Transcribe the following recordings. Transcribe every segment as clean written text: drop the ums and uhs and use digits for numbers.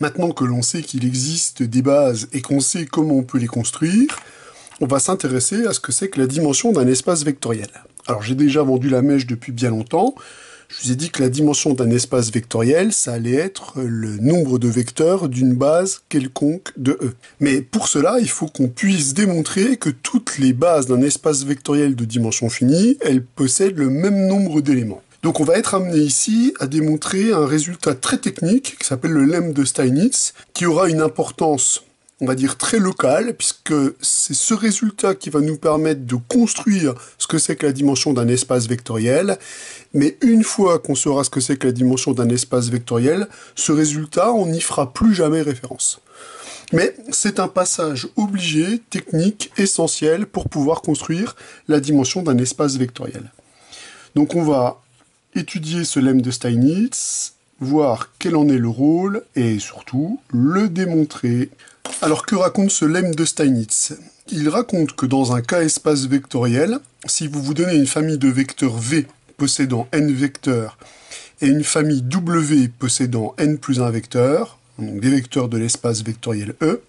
Maintenant que l'on sait qu'il existe des bases et qu'on sait comment on peut les construire, on va s'intéresser à ce que c'est que la dimension d'un espace vectoriel. Alors j'ai déjà vendu la mèche depuis bien longtemps. Je vous ai dit que la dimension d'un espace vectoriel, ça allait être le nombre de vecteurs d'une base quelconque de E. Mais pour cela, il faut qu'on puisse démontrer que toutes les bases d'un espace vectoriel de dimension finie, elles possèdent le même nombre d'éléments. Donc on va être amené ici à démontrer un résultat très technique qui s'appelle le lemme de Steinitz, qui aura une importance, on va dire, très locale, puisque c'est ce résultat qui va nous permettre de construire ce que c'est que la dimension d'un espace vectoriel. Mais une fois qu'on saura ce que c'est que la dimension d'un espace vectoriel, ce résultat, on n'y fera plus jamais référence. Mais c'est un passage obligé, technique, essentiel pour pouvoir construire la dimension d'un espace vectoriel. Donc on va étudier ce lemme de Steinitz, voir quel en est le rôle, et surtout, le démontrer. Alors que raconte ce lemme de Steinitz? Il raconte que dans un cas espace vectoriel, si vous vous donnez une famille de vecteurs V possédant n vecteurs, et une famille W possédant n plus 1 vecteurs, donc des vecteurs de l'espace vectoriel E,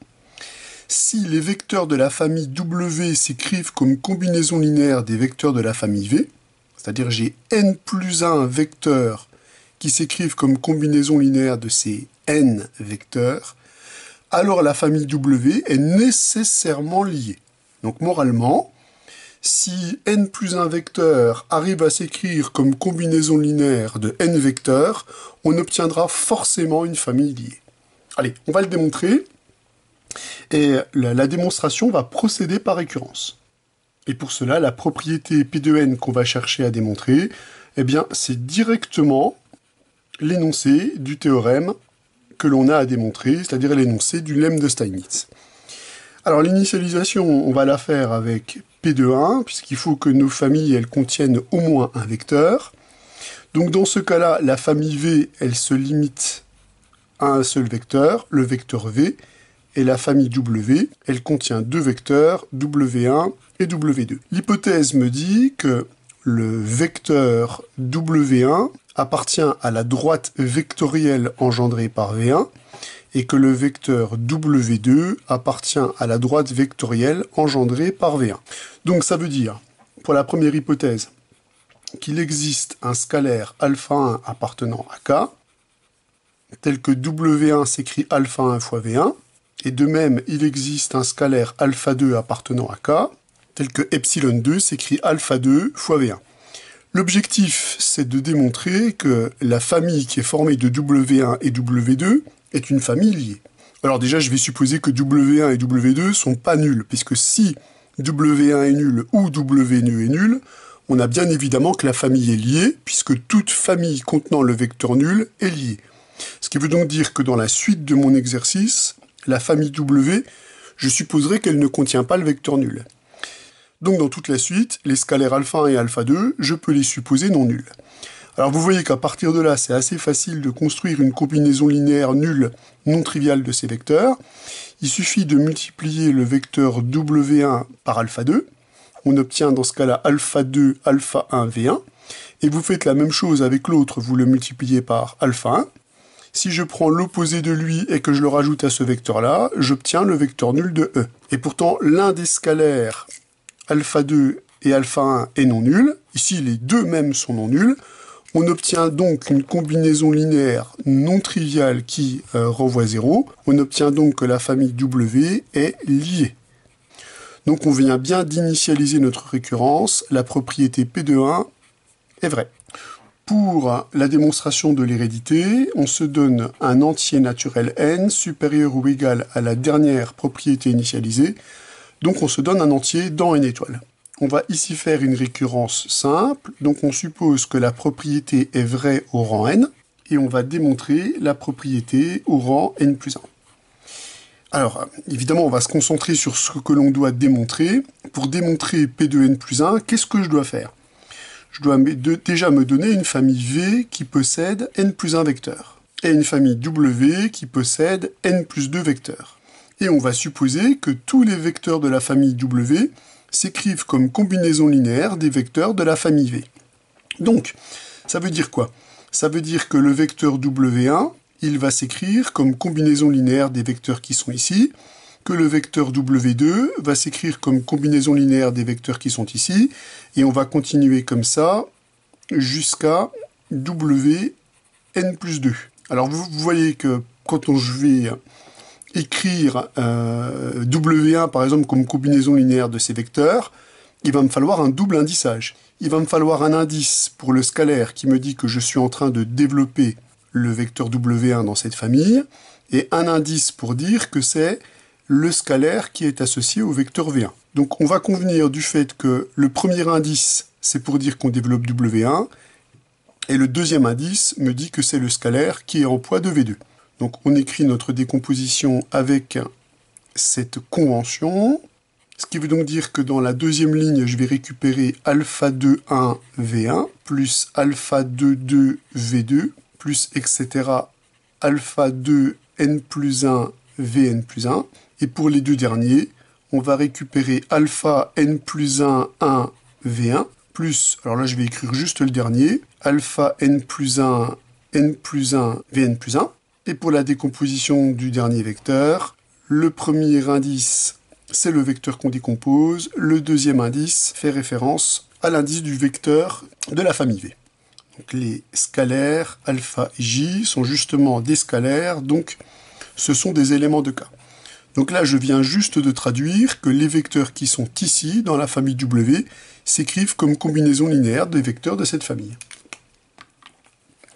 si les vecteurs de la famille W s'écrivent comme combinaison linéaire des vecteurs de la famille V, c'est-à-dire j'ai n plus 1 vecteurs qui s'écrivent comme combinaison linéaire de ces n vecteurs, alors la famille W est nécessairement liée. Donc moralement, si n plus 1 vecteur arrive à s'écrire comme combinaison linéaire de n vecteurs, on obtiendra forcément une famille liée. Allez, on va le démontrer, et la démonstration va procéder par récurrence. Et pour cela, la propriété P de n qu'on va chercher à démontrer, eh bien, c'est directement l'énoncé du théorème que l'on a à démontrer, c'est-à-dire l'énoncé du lemme de Steinitz. Alors l'initialisation, on va la faire avec P de 1, puisqu'il faut que nos familles, elles contiennent au moins un vecteur. Donc dans ce cas-là, la famille V, elle se limite à un seul vecteur, le vecteur V, et la famille W, elle contient deux vecteurs, W1 et W2. L'hypothèse me dit que le vecteur W1 appartient à la droite vectorielle engendrée par V1 et que le vecteur W2 appartient à la droite vectorielle engendrée par V1. Donc ça veut dire, pour la première hypothèse, qu'il existe un scalaire alpha 1 appartenant à K, tel que W1 s'écrit alpha 1 fois V1, et de même, il existe un scalaire alpha 2 appartenant à K, tel que epsilon 2 s'écrit alpha 2 fois V1. L'objectif, c'est de démontrer que la famille qui est formée de W1 et W2 est une famille liée. Alors déjà, je vais supposer que W1 et W2 sont pas nuls, puisque si W1 est nul ou W2 est nul, on a bien évidemment que la famille est liée, puisque toute famille contenant le vecteur nul est liée. Ce qui veut donc dire que dans la suite de mon exercice, la famille W, je supposerai qu'elle ne contient pas le vecteur nul. Donc dans toute la suite, les scalaires alpha 1 et alpha 2, je peux les supposer non nuls. Alors vous voyez qu'à partir de là, c'est assez facile de construire une combinaison linéaire nulle non triviale de ces vecteurs. Il suffit de multiplier le vecteur W1 par alpha 2. On obtient dans ce cas-là alpha 2, alpha 1, V1. Et vous faites la même chose avec l'autre, vous le multipliez par alpha 1. Si je prends l'opposé de lui et que je le rajoute à ce vecteur-là, j'obtiens le vecteur nul de E. Et pourtant, l'un des scalaires alpha 2 et alpha 1 est non nul. Ici, les deux mêmes sont non nuls. On obtient donc une combinaison linéaire non triviale qui renvoie 0. On obtient donc que la famille W est liée. Donc on vient bien d'initialiser notre récurrence. La propriété P de 1 est vraie. Pour la démonstration de l'hérédité, on se donne un entier naturel n supérieur ou égal à la dernière propriété initialisée. Donc on se donne un entier dans n étoiles. On va ici faire une récurrence simple, donc on suppose que la propriété est vraie au rang n, et on va démontrer la propriété au rang n plus 1. Alors, évidemment, on va se concentrer sur ce que l'on doit démontrer. Pour démontrer P de n plus 1, qu'est-ce que je dois faire? Je dois déjà me donner une famille V qui possède n plus 1 vecteurs, et une famille W qui possède n plus 2 vecteurs. Et on va supposer que tous les vecteurs de la famille W s'écrivent comme combinaison linéaire des vecteurs de la famille V. Donc, ça veut dire quoi? Ça veut dire que le vecteur W1, il va s'écrire comme combinaison linéaire des vecteurs qui sont ici, que le vecteur W2 va s'écrire comme combinaison linéaire des vecteurs qui sont ici, et on va continuer comme ça jusqu'à Wn plus 2. Alors vous voyez que quand je vais écrire W1 par exemple comme combinaison linéaire de ces vecteurs, il va me falloir un double indissage. Il va me falloir un indice pour le scalaire qui me dit que je suis en train de développer le vecteur W1 dans cette famille, et un indice pour dire que c'est le scalaire qui est associé au vecteur V1. Donc on va convenir du fait que le premier indice, c'est pour dire qu'on développe W1, et le deuxième indice me dit que c'est le scalaire qui est en poids de V2. Donc on écrit notre décomposition avec cette convention, ce qui veut donc dire que dans la deuxième ligne, je vais récupérer alpha 2,1 V1 plus alpha 2,2 V2 plus etc. alpha 2 n plus 1 Vn plus 1. Et pour les deux derniers, on va récupérer alpha n plus 1, 1 V1 plus, alors là je vais écrire juste le dernier, alpha n plus 1 Vn plus 1. Et pour la décomposition du dernier vecteur, le premier indice, c'est le vecteur qu'on décompose. Le deuxième indice fait référence à l'indice du vecteur de la famille V. Donc les scalaires alpha et j sont justement des scalaires, donc ce sont des éléments de K. Donc là, je viens juste de traduire que les vecteurs qui sont ici, dans la famille W, s'écrivent comme combinaison linéaire des vecteurs de cette famille.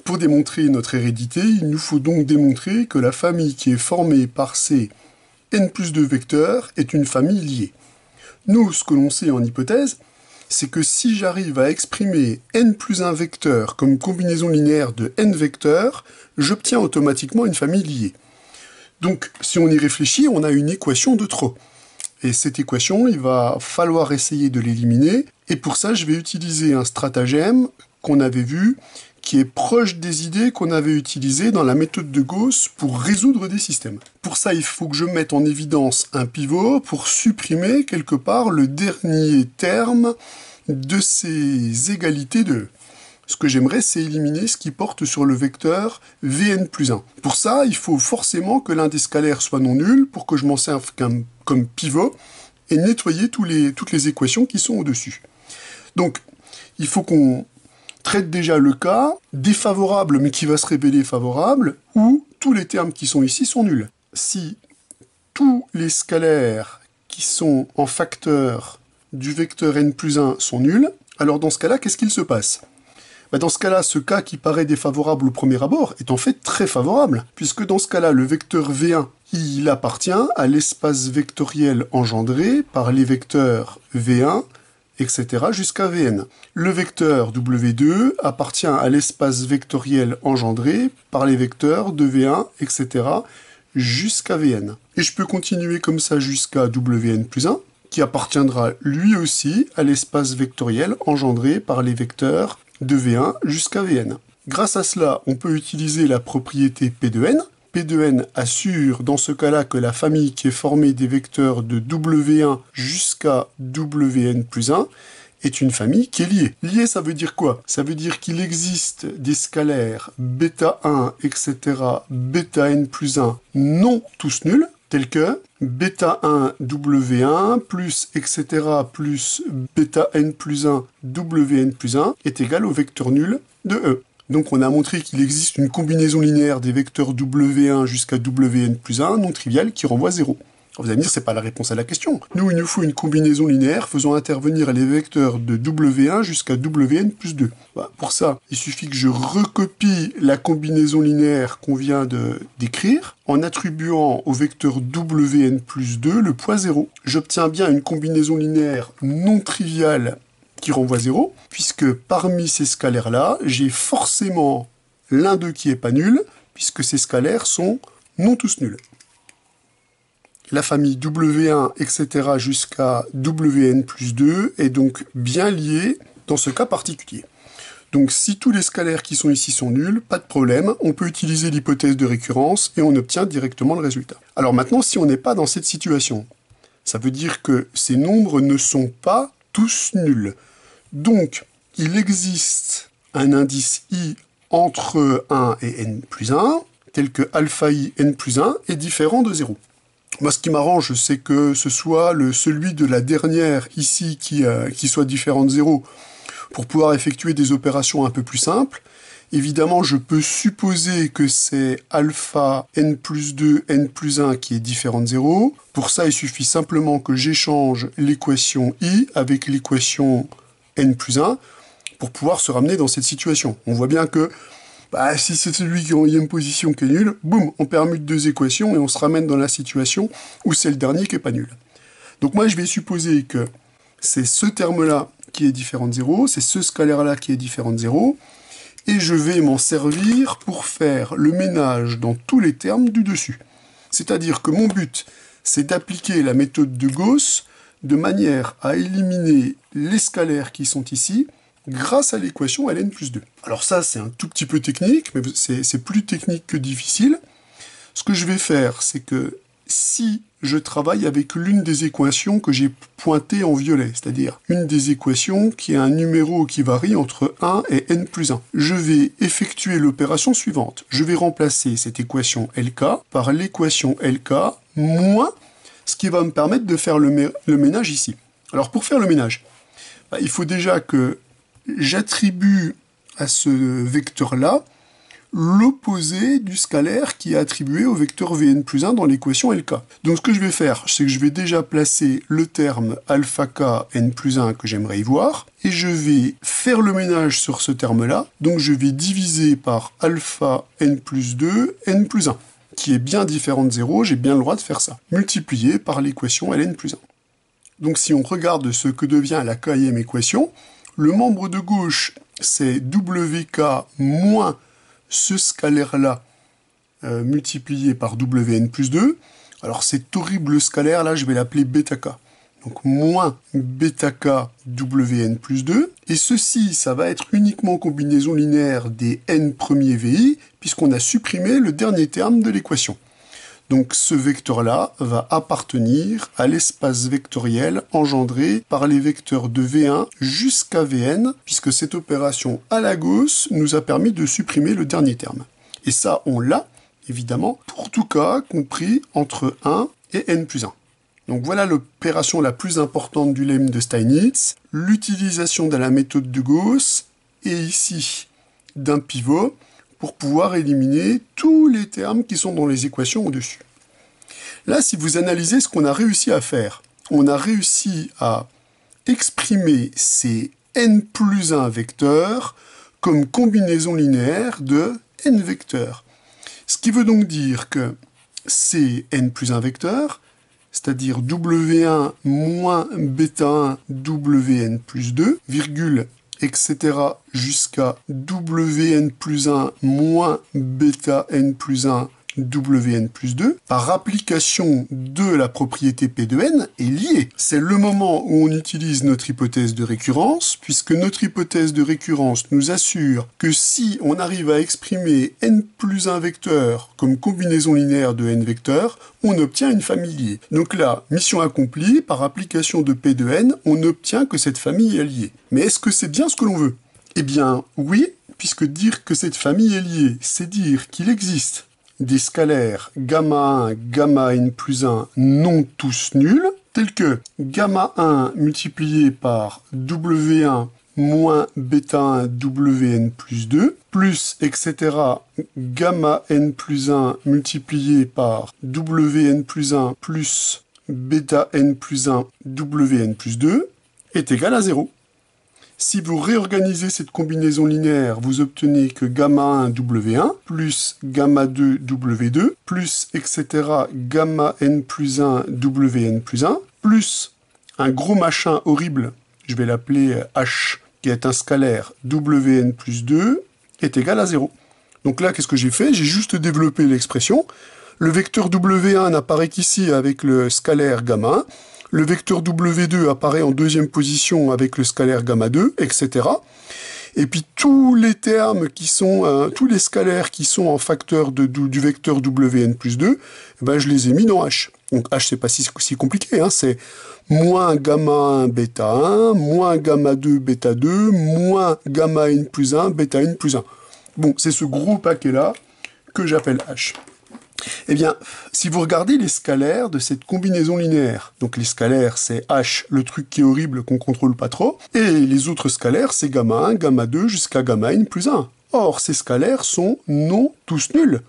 Pour démontrer notre hérédité, il nous faut donc démontrer que la famille qui est formée par ces n plus 2 vecteurs est une famille liée. Nous, ce que l'on sait en hypothèse, c'est que si j'arrive à exprimer n plus 1 vecteur comme combinaison linéaire de n vecteurs, j'obtiens automatiquement une famille liée. Donc, si on y réfléchit, on a une équation de trop. Et cette équation, il va falloir essayer de l'éliminer. Et pour ça, je vais utiliser un stratagème qu'on avait vu, qui est proche des idées qu'on avait utilisées dans la méthode de Gauss pour résoudre des systèmes. Pour ça, il faut que je mette en évidence un pivot pour supprimer quelque part le dernier terme de ces égalités de E. Ce que j'aimerais, c'est éliminer ce qui porte sur le vecteur Vn plus 1. Pour ça, il faut forcément que l'un des scalaires soit non nul pour que je m'en serve comme pivot et nettoyer toutes les équations qui sont au-dessus. Donc, il faut qu'on traite déjà le cas défavorable mais qui va se révéler favorable, où tous les termes qui sont ici sont nuls. Si tous les scalaires qui sont en facteur du vecteur n plus 1 sont nuls, alors dans ce cas-là, qu'est-ce qu'il se passe ? Dans ce cas-là, ce cas qui paraît défavorable au premier abord est en fait très favorable, puisque dans ce cas-là, le vecteur V1, il appartient à l'espace vectoriel engendré par les vecteurs V1, etc. jusqu'à Vn. Le vecteur W2 appartient à l'espace vectoriel engendré par les vecteurs de V1, etc. jusqu'à Vn. Et je peux continuer comme ça jusqu'à Wn plus 1, qui appartiendra lui aussi à l'espace vectoriel engendré par les vecteurs de V1 jusqu'à Vn. Grâce à cela, on peut utiliser la propriété P de n. P de n assure dans ce cas-là que la famille qui est formée des vecteurs de W1 jusqu'à Wn plus 1 est une famille qui est liée. Liée, ça veut dire quoi? Ça veut dire qu'il existe des scalaires bêta 1, etc., bêta n plus 1 non tous nuls, tels que bêta 1 W1 plus etc. plus bêta n plus 1 Wn plus 1 est égal au vecteur nul de E. Donc on a montré qu'il existe une combinaison linéaire des vecteurs W1 jusqu'à Wn plus 1 non triviale qui renvoie 0. Alors vous allez me dire, c'est pas la réponse à la question. Nous, il nous faut une combinaison linéaire faisant intervenir les vecteurs de W1 jusqu'à Wn plus 2. Voilà. Pour ça, il suffit que je recopie la combinaison linéaire qu'on vient d'écrire en attribuant au vecteur Wn plus 2 le poids 0. J'obtiens bien une combinaison linéaire non triviale qui renvoie 0, puisque parmi ces scalaires-là, j'ai forcément l'un d'eux qui est pas nul, puisque ces scalaires sont non tous nuls. La famille W1, etc. jusqu'à Wn plus 2 est donc bien liée dans ce cas particulier. Donc si tous les scalaires qui sont ici sont nuls, pas de problème, on peut utiliser l'hypothèse de récurrence et on obtient directement le résultat. Alors maintenant, si on n'est pas dans cette situation, ça veut dire que ces nombres ne sont pas tous nuls. Donc, il existe un indice i entre 1 et n plus 1, tel que alpha i n plus 1 est différent de 0. Moi, ce qui m'arrange, c'est que ce soit celui de la dernière ici qui soit différent de 0 pour pouvoir effectuer des opérations un peu plus simples. Évidemment, je peux supposer que c'est alpha n plus 2, n plus 1 qui est différent de 0. Pour ça, il suffit simplement que j'échange l'équation i avec l'équation n plus 1 pour pouvoir se ramener dans cette situation. On voit bien que si c'est celui qui est en e position qui est nul, boum, on permute deux équations et on se ramène dans la situation où c'est le dernier qui n'est pas nul. Donc moi, je vais supposer que c'est ce terme-là qui est différent de 0, c'est ce scalaire-là qui est différent de 0, et je vais m'en servir pour faire le ménage dans tous les termes du dessus. C'est-à-dire que mon but, c'est d'appliquer la méthode de Gauss de manière à éliminer les scalaires qui sont ici grâce à l'équation ln plus 2. Alors ça, c'est un tout petit peu technique, mais c'est plus technique que difficile. Ce que je vais faire, c'est que si je travaille avec l'une des équations que j'ai pointées en violet, c'est-à-dire une des équations qui a un numéro qui varie entre 1 et n plus 1. Je vais effectuer l'opération suivante. Je vais remplacer cette équation LK par l'équation LK moins ce qui va me permettre de faire le ménage ici. Alors pour faire le ménage, il faut déjà que j'attribue à ce vecteur-là l'opposé du scalaire qui est attribué au vecteur Vn plus 1 dans l'équation LK. Donc ce que je vais faire, c'est que je vais déjà placer le terme alpha k n plus 1 que j'aimerais y voir, et je vais faire le ménage sur ce terme-là, donc je vais diviser par alpha n plus 2 n plus 1, qui est bien différent de 0, j'ai bien le droit de faire ça, multiplié par l'équation ln plus 1. Donc si on regarde ce que devient la kème équation, le membre de gauche, c'est wk moins ce scalaire-là multiplié par wn plus 2. Alors cet horrible scalaire-là, je vais l'appeler bêta k. Donc moins bêta k wn plus 2. Et ceci, ça va être uniquement combinaison linéaire des n premiers vi, puisqu'on a supprimé le dernier terme de l'équation. Donc ce vecteur-là va appartenir à l'espace vectoriel engendré par les vecteurs de V1 jusqu'à Vn, puisque cette opération à la Gauss nous a permis de supprimer le dernier terme. Et ça, on l'a, évidemment, pour tout cas compris entre 1 et n plus 1. Donc voilà l'opération la plus importante du lemme de Steinitz, l'utilisation de la méthode de Gauss, et ici d'un pivot, pour pouvoir éliminer tous les termes qui sont dans les équations au-dessus. Là, si vous analysez ce qu'on a réussi à faire, on a réussi à exprimer ces n plus 1 vecteurs comme combinaison linéaire de n vecteurs. Ce qui veut donc dire que ces n plus 1 vecteurs, c'est-à-dire w1 moins bêta 1 wn plus 2, virgule, etc. jusqu'à wn plus 1 moins bêta n plus 1 wn plus 2, par application de la propriété P de n, est lié. C'est le moment où on utilise notre hypothèse de récurrence, puisque notre hypothèse de récurrence nous assure que si on arrive à exprimer n plus 1 vecteur comme combinaison linéaire de n vecteurs, on obtient une famille liée. Donc là, mission accomplie, par application de P de n, on obtient que cette famille est liée. Mais est-ce que c'est bien ce que l'on veut? Eh bien, oui, puisque dire que cette famille est liée, c'est dire qu'il existe des scalaires gamma 1, gamma n plus 1 non tous nuls, tels que gamma 1 multiplié par w1 moins bêta 1 wn plus 2, plus, etc., gamma n plus 1 multiplié par wn plus 1 plus bêta n plus 1 wn plus 2 est égal à 0. Si vous réorganisez cette combinaison linéaire, vous obtenez que gamma 1 W1 plus gamma 2 W2 plus etc. gamma n plus 1 Wn plus 1 plus un gros machin horrible, je vais l'appeler H, qui est un scalaire Wn plus 2 est égal à 0. Donc là, qu'est-ce que j'ai fait? J'ai juste développé l'expression. Le vecteur W1 n'apparaît qu'ici avec le scalaire gamma 1. Le vecteur W2 apparaît en deuxième position avec le scalaire gamma 2, etc. Et puis tous les termes qui sont, tous les scalaires qui sont en facteur du vecteur Wn plus 2, ben je les ai mis dans H. Donc H, c'est pas si compliqué, hein, c'est moins gamma 1 bêta 1, moins gamma 2 bêta 2, moins gamma n plus 1 bêta n plus 1. Bon, c'est ce gros paquet-là que j'appelle H. Eh bien, si vous regardez les scalaires de cette combinaison linéaire, donc les scalaires c'est H, le truc qui est horrible qu'on contrôle pas trop, et les autres scalaires c'est gamma 1, gamma 2 jusqu'à gamma n plus 1. Or, ces scalaires sont non tous nuls.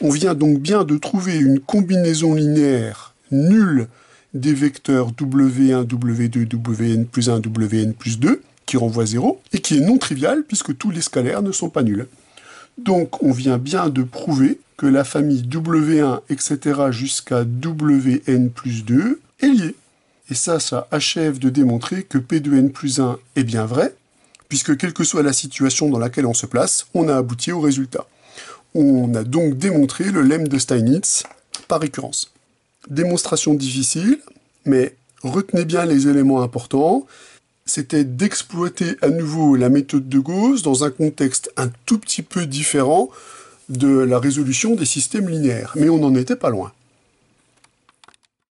On vient donc bien de trouver une combinaison linéaire nulle des vecteurs W1, W2, Wn plus 1, Wn plus 2, qui renvoie 0, et qui est non triviale puisque tous les scalaires ne sont pas nuls. Donc on vient bien de prouver que la famille W1, etc. jusqu'à Wn plus 2 est liée. Et ça achève de démontrer que P de n plus 1 est bien vrai, puisque quelle que soit la situation dans laquelle on se place, on a abouti au résultat. On a donc démontré le lemme de Steinitz par récurrence. Démonstration difficile, mais retenez bien les éléments importants. C'était d'exploiter à nouveau la méthode de Gauss dans un contexte un tout petit peu différent de la résolution des systèmes linéaires. Mais on n'en était pas loin.